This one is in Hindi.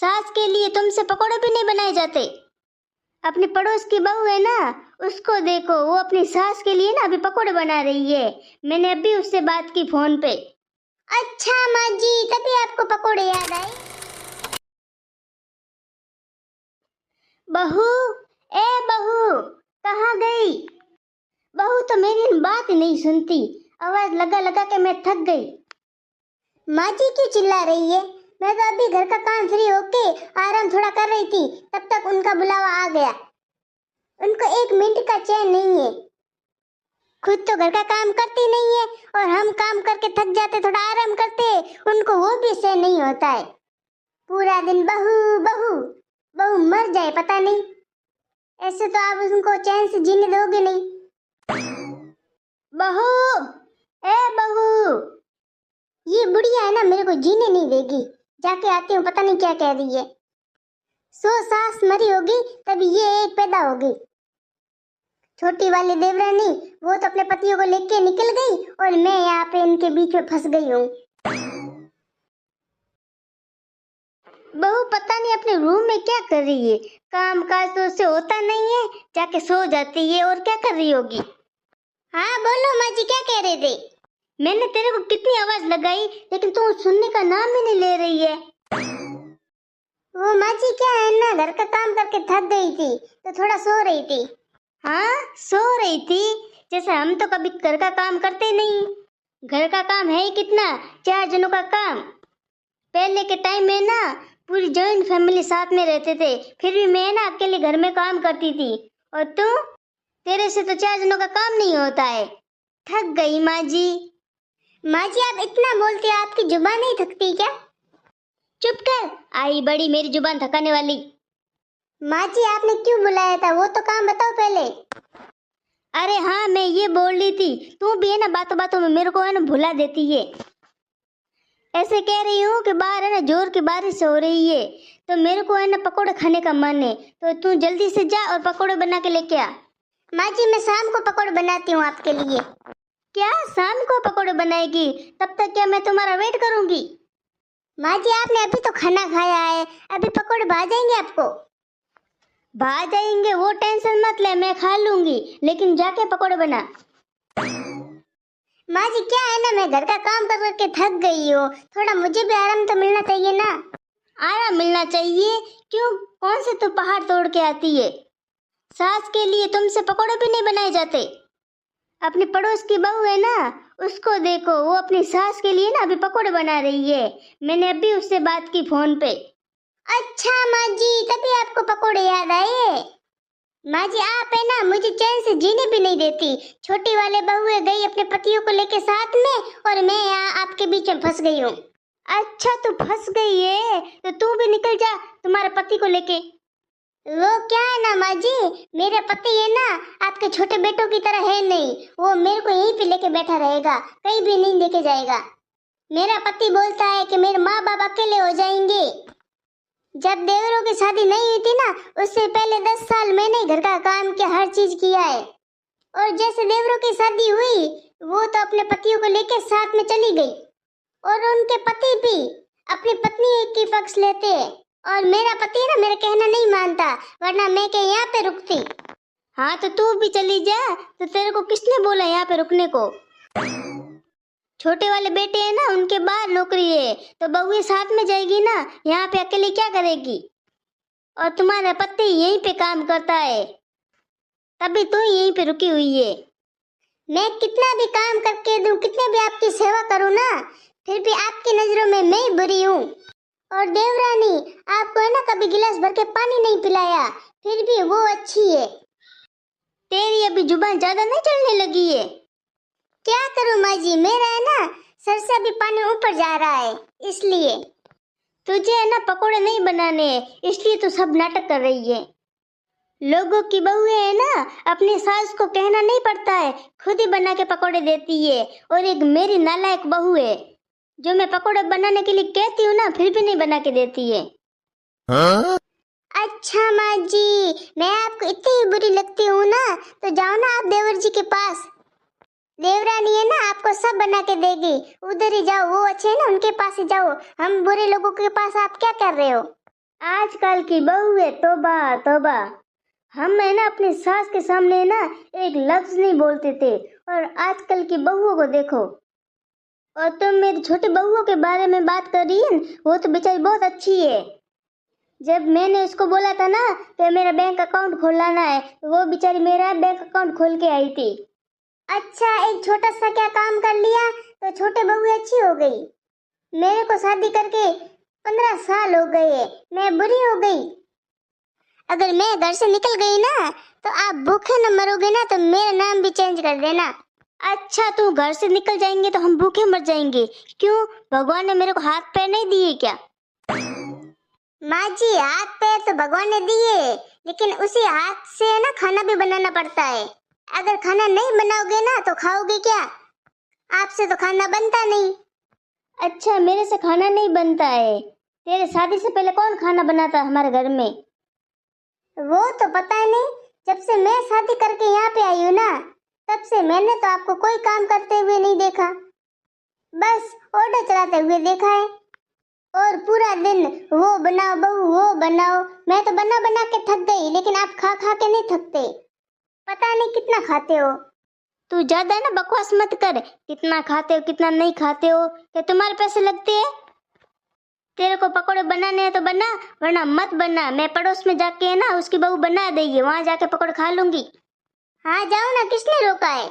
सास के लिए तुमसे पकोड़े भी नहीं बनाए जाते। अपनी पड़ोस की बहू है ना, उसको देखो, वो अपनी सास के लिए ना अभी पकोड़े बना रही है। मैंने अभी उससे बात की फोन पे। अच्छा माँ जी, तभी आपको पकोड़े याद आए। बहू, ए बहू, कहाँ गई? बहू तो मेरी बात ही नहीं सुनती, आवाज लगा लगा के मैं थक गई। माँ जी क्यों चिल्ला रही है? मैं तो अभी घर का काम फ्री होके आराम थोड़ा कर रही थी, तब तक उनका बुलावा आ गया। उनको एक मिनट का चैन नहीं है। खुद तो घर का काम करती नहीं है और हम काम करके थक जाते, थोड़ा आराम करते, उनको वो भी सहन नहीं होता है। पूरा दिन बहू बहू बहू, मर जाए पता नहीं। ऐसे तो आप उनको चैन से जीने दोगे नहीं। बहू, ए बहू, ये बुढ़िया है ना, मेरे को जीने नहीं देगी। जाके आती हूँ, पता नहीं क्या कह रही है। 100 सास मरी होगी तभी ये एक पैदा होगी। छोटी वाली देवरानी वो तो अपने पतियों को लेके निकल गई और मैं यहाँ पे इनके बीच में फंस गई हूँ। बहू पता नहीं अपने रूम में क्या कर रही है, काम काज तो उससे होता नहीं है, जाके सो जाती है। और क्या कर रही होगी? हाँ बोलो माँ जी, क्या कह रहे थे? मैंने तेरे को कितनी आवाज लगाई, लेकिन तू सुनने का नाम ही नहीं ले रही है। वो माँ जी क्या है ना, घर का काम करके थक गई थी तो थोड़ा सो रही थी। हाँ, सो रही थी? जैसे हम तो कभी घर का काम करते नहीं। घर का काम है ही कितना, 4 जनों का काम। पहले के टाइम में ना पूरी जॉइंट फैमिली साथ में रहते थे, फिर भी मैं ना अकेले घर में काम करती थी। और तू, तेरे से तो 4 जनों का काम नहीं होता है। थक गई माँ जी। माँ जी आप इतना बोलते हो, आपकी जुबान नहीं थकती क्या? चुप कर, आई बड़ी मेरी जुबान थकाने वाली। माँ जी आपने क्यों बुलाया था, वो तो काम बताओ पहले। अरे हाँ, मैं ये बोल रही थी, तू भी है ना बातों बातों में मेरे को है ना भुला देती है। ऐसे कह रही हूँ कि बाहर है ना जोर की बारिश हो रही है, तो मेरे को है ना पकोड़े खाने का मन है, तो तू जल्दी से जा और पकोड़े बना के लेके आ। माँ जी मैं शाम को पकोड़े बनाती हूँ आपके लिए। क्या शाम को पकोड़े बनाएगी? तब तक क्या मैं तुम्हारा वेट करूंगी? माँ जी आपने अभी तो खाना खाया है, अभी पकोड़े भा जाएंगे आपको। भा जाएंगे वो टेंशन मत ले, मैं खा लूंगी, लेकिन जाके पकोड़े बना। माँ जी क्या है ना, मैं घर का काम कर करके थक गई हूँ, थोड़ा मुझे भी आराम तो मिलना चाहिए ना। आराम मिलना चाहिए? क्यों, कौन से तू पहाड़ तोड़ के आती है? सास के लिए तुमसे पकोड़े भी नहीं बनाए जाते। अपनी पड़ोस की बहू है ना, उसको देखो, वो अपनी सास के लिए ना अभी पकोड़े बना रही है। मैंने अभी उससे बात की फोन पे। अच्छा माँ जी, तभी आपको पकोड़े याद आए। माँ जी आप है ना मुझे चैन से जीने भी नहीं देती। छोटी वाले बहुएं गई अपने पतियों को लेके साथ में, और मैं यहाँ आपके बीच में फंस गई हूँ। अच्छा तू फंस गई है, तो तू भी निकल जा तुम्हारे पति को लेके। वो क्या है ना माँ जी, मेरे पति है ना आपके छोटे बेटों की तरह है नहीं, वो मेरे को यहीं पे लेके बैठा रहेगा, कहीं भी नहीं लेके जाएगा। मेरा पति बोलता है कि मेरे माँ बाप अकेले हो जाएंगे। जब देवरों की शादी नहीं हुई थी ना, उससे पहले 10 साल मैंने घर का काम किया, हर चीज किया है। और जैसे देवरों की शादी हुई, वो तो अपने पतियों को लेके साथ में चली गई, और उनके पति भी अपनी पत्नी की पक्ष लेते हैं। और मेरा पति ना मेरा कहना नहीं मानता, वरना मैं क्या यहाँ पे रुकती। हाँ तो तू भी चली जा, तो तेरे को किसने बोला यहाँ पे रुकने को? छोटे वाले बेटे हैं ना, उनके बाहर नौकरी है, तो बहू साथ में जाएगी ना, यहाँ पे अकेले क्या करेगी? और तुम्हारा पति यहीं पे काम करता है, तभी तू यहीं पे रुकी हुई है। मैं कितना भी काम करके दूं, कितने भी आपकी सेवा करूं ना, फिर भी आपकी नजरों में मैं ही बुरी हूँ। और देवरानी आपको है ना कभी गिलास भर के पानी नहीं पिलाया, फिर भी वो अच्छी है। तेरी अभी जुबान ज्यादा नहीं चलने लगी है? क्या करूं माँ जी, मेरा है ना सर से अभी पानी ऊपर जा रहा है, इसलिए। तुझे है ना पकोड़े नहीं बनाने, इसलिए तो सब नाटक कर रही है। लोगों की बहुएं है ना, अपनी सास को कहना नहीं पड़ता है, खुद ही बना के पकोड़े देती है। और एक मेरी नालायक बहू है, जो मैं पकोड़े बनाने के लिए कहती हूँ ना, फिर भी नहीं बना के देती है। हाँ? अच्छा माँ जी, मैं आपको इतनी बुरी लगती हूँ ना, तो जाओ ना आप देवर जी के पास। देवरानी है ना आपको सब बना के देगी, उधर ही जाओ, वो अच्छे है ना उनके पास ही जाओ। हम बुरे लोगों के पास आप क्या कर रहे हो? आजकल की बहू है, तौबा तौबा। हम है ना अपनी सास के सामने ना एक लफ्ज नहीं बोलते थे, और आजकल की बहुओं को देखो। और तुम मेरी छोटी बहुओं के बारे में बात कर रही है, वो तो बेचारी बहुत अच्छी है। जब मैंने उसको बोला था ना कि मेरा बैंक अकाउंट खोलाना है, तो वो बेचारी मेरा बैंक अकाउंट खोल के आई थी। अच्छा, एक छोटा सा क्या काम कर लिया तो छोटे बहू अच्छी हो गई। मेरे को शादी करके 15 साल हो गए, मैं बुरी हो गई। अगर मैं घर से निकल गई ना तो आप भूखे न मरोगे ना, तो मेरा नाम भी चेंज कर देना। अच्छा, तू घर से निकल जाएंगे तो हम भूखे मर जाएंगे? क्यों, भगवान ने मेरे को हाथ पैर नहीं दिए क्या? माँ जी, हाथ पैर तो भगवान ने दिए, लेकिन उसी हाथ से ना खाना भी बनाना पड़ता है। अगर खाना नहीं बनाओगे ना तो खाओगे क्या? आपसे तो खाना बनता नहीं। अच्छा, मेरे से खाना नहीं बनता है। तेरे शादी से पहले कौन खाना बनाता हमारे घर में? वो तो पता नहीं, जब से मैं शादी करके यहाँ पे आई हूँ ना, तब से मैंने तो आपको कोई काम करते हुए नहीं देखा। बस ऑर्डर चलाते हुए देखा है, और पूरा दिन वो बनाओ बहू, वो बनाओ। मैं तो बना बना के थक गई, लेकिन आप खा खा के नहीं थकते। पता नहीं कितना खाते हो। तू ज्यादा ना बकवास मत कर, कितना खाते हो कितना नहीं खाते हो, क्या तुम्हारे पैसे लगते हैं? तेरे को पकौड़े बनाने हैं तो बना, वरना मत बना। मैं पड़ोस में जाके है ना उसकी बहू बना देगी, वहां जाके पकौड़े खा लूंगी। हाँ जाओ ना, किसने रोका है?